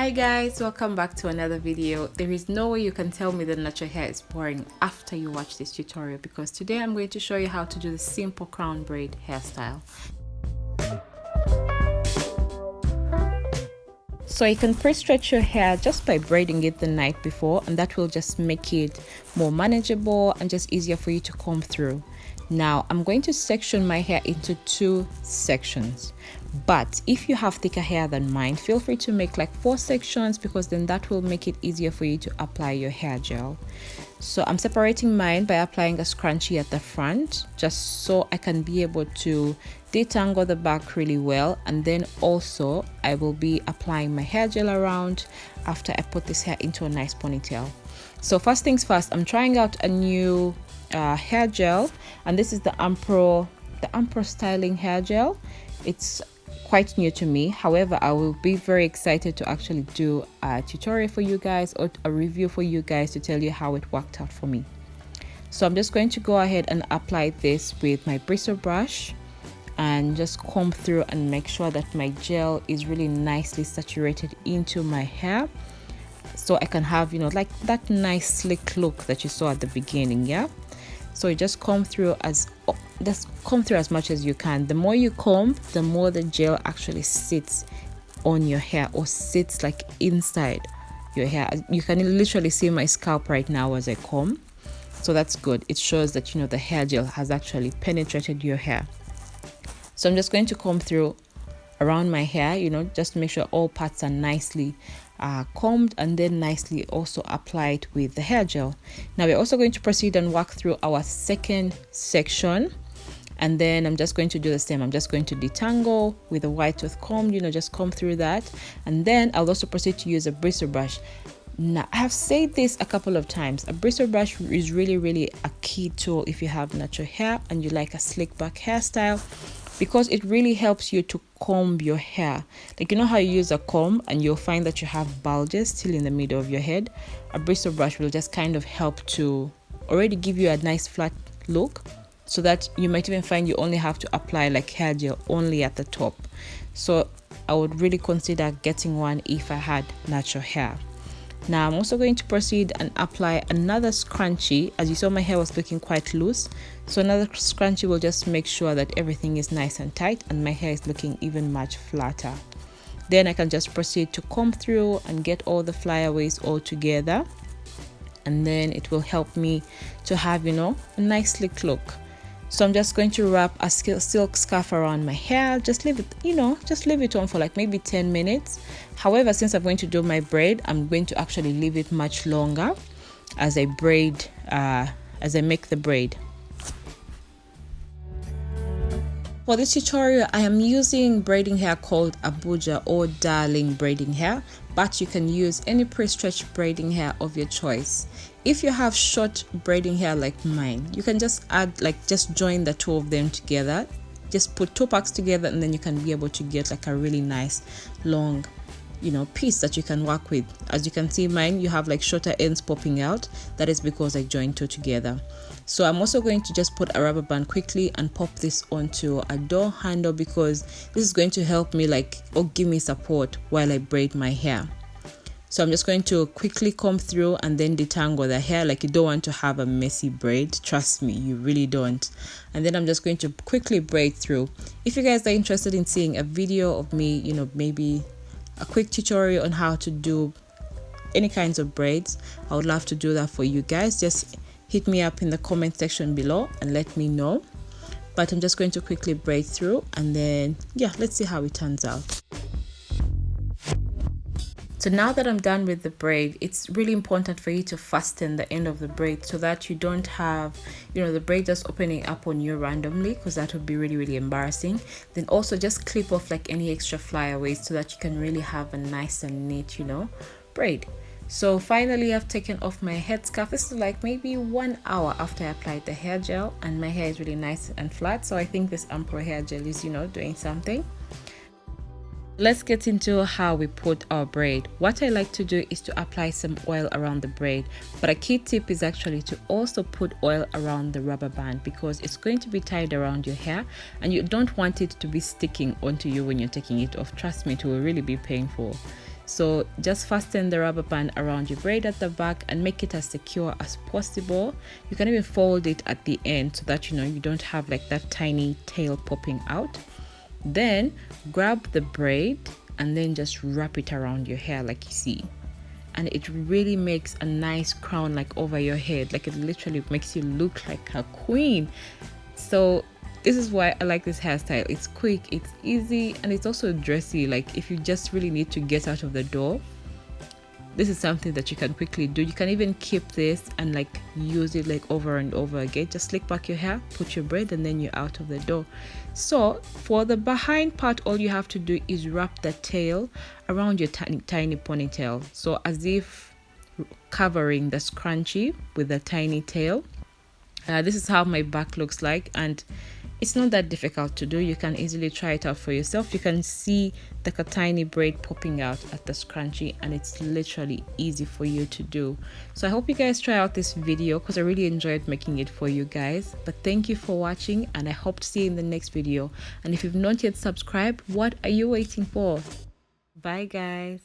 Hi guys, welcome back to another video. There is no way you can tell me that natural hair is boring after you watch this tutorial, because today I'm going to show you how to do the simple crown braid hairstyle. So you can pre-stretch your hair just by braiding it the night before, and that will just make it more manageable and just easier for you to comb through. Now I'm going to section my hair into 2 sections, but if you have thicker hair than mine, feel free to make like 4 sections, because then that will make it easier for you to apply your hair gel. So I'm separating mine by applying a scrunchie at the front, just so I can be able to detangle the back really well, and then also I will be applying my hair gel around after I put this hair into a nice ponytail. So first things first, I'm trying out a new hair gel, and this is the Ampro Styling Hair Gel. It's quite new to me. However, I will be very excited to actually do a tutorial for you guys, or a review for you guys, to tell you how it worked out for me. So I'm just going to go ahead and apply this with my bristle brush and just comb through and make sure that my gel is really nicely saturated into my hair, so I can have, you know, like that nice slick look that you saw at the beginning. Yeah, so you just comb through as much as you can. The more you comb, the more the gel actually sits on your hair, or sits like inside your hair. You can literally see my scalp right now as I comb, so that's good. It shows that, you know, the hair gel has actually penetrated your hair. So I'm just going to comb through around my hair, you know, just to make sure all parts are nicely combed, and then nicely also applied with the hair gel. Now we're also going to proceed and work through our second section, and then I'm just going to do the same. I'm just going to detangle with a wide tooth comb, you know, just comb through that, and then I'll also proceed to use a bristle brush. Now, I have said this a couple of times, a bristle brush is really a key tool if you have natural hair and you like a slick back hairstyle, because it really helps you to comb your hair. Like, you know how you use a comb and you'll find that you have bulges still in the middle of your head? A bristle brush will just kind of help to already give you a nice flat look, so that you might even find you only have to apply like hair gel only at the top. So I would really consider getting one if I had natural hair. Now I'm also going to proceed and apply another scrunchie. As you saw, my hair was looking quite loose, so another scrunchie will just make sure that everything is nice and tight and my hair is looking even much flatter. Then I can just proceed to comb through and get all the flyaways all together, and then it will help me to have, you know, a nice slick look. So I'm just going to wrap a silk scarf around my hair. Just leave it, you know, just leave it on for like maybe 10 minutes. However, since I'm going to do my braid, I'm going to actually leave it much longer as I braid, as I make the braid. For this tutorial, I am using braiding hair called Abuja or Darling Braiding Hair, but you can use any pre-stretched braiding hair of your choice. If you have short braiding hair like mine, you can just add, like, just join the 2 of them together. Just put 2 packs together, and then you can be able to get like a really nice long, you know, piece that you can work with. As you can see, mine, you have like shorter ends popping out. That is because I joined 2 together. So I'm also going to just put a rubber band quickly and pop this onto a door handle, because this is going to help me, like, or give me support while I braid my hair. So I'm just going to quickly comb through and then detangle the hair. Like, you don't want to have a messy braid, trust me, you really don't. And then I'm just going to quickly braid through. If you guys are interested in seeing a video of me, you know, maybe a quick tutorial on how to do any kinds of braids, I would love to do that for you guys. Just hit me up in the comment section below and let me know. But I'm just going to quickly braid through, and then yeah, let's see how it turns out. So now that I'm done with the braid, it's really important for you to fasten the end of the braid, so that you don't have, you know, the braid just opening up on you randomly, because that would be really embarrassing. Then also just clip off like any extra flyaways, so that you can really have a nice and neat, you know, braid. So finally, I've taken off my headscarf. This is like maybe 1 hour after I applied the hair gel, and my hair is really nice and flat. So I think this Ampro hair gel is, you know, doing something. Let's get into how we put our braid. What I like to do is to apply some oil around the braid, but a key tip is actually to also put oil around the rubber band, because it's going to be tied around your hair and you don't want it to be sticking onto you when you're taking it off. Trust me, it will really be painful. So just fasten the rubber band around your braid at the back and make it as secure as possible. You can even fold it at the end so that you don't have like that tiny tail popping out. Then grab the braid and then just wrap it around your hair like you see, and it really makes a nice crown like over your head. Like it literally makes you look like a queen. So this is why I like this hairstyle. It's quick, it's easy, and it's also dressy. Like if you just really need to get out of the door, this is something that you can quickly do. You can even keep this and like use it like over and over again. Just slick back your hair, put your braid, and then you're out of the door. So for the behind part, all you have to do is wrap the tail around your tiny ponytail, so as if covering the scrunchie with the tiny tail. This is how my back looks like, and it's not that difficult to do. You can easily try it out for yourself. You can see the tiny braid popping out at the scrunchie, and it's literally easy for you to do. So I hope you guys try out this video because I really enjoyed making it for you guys. But thank you for watching, and I hope to see you in the next video. And if you've not yet subscribed, what are you waiting for? Bye guys.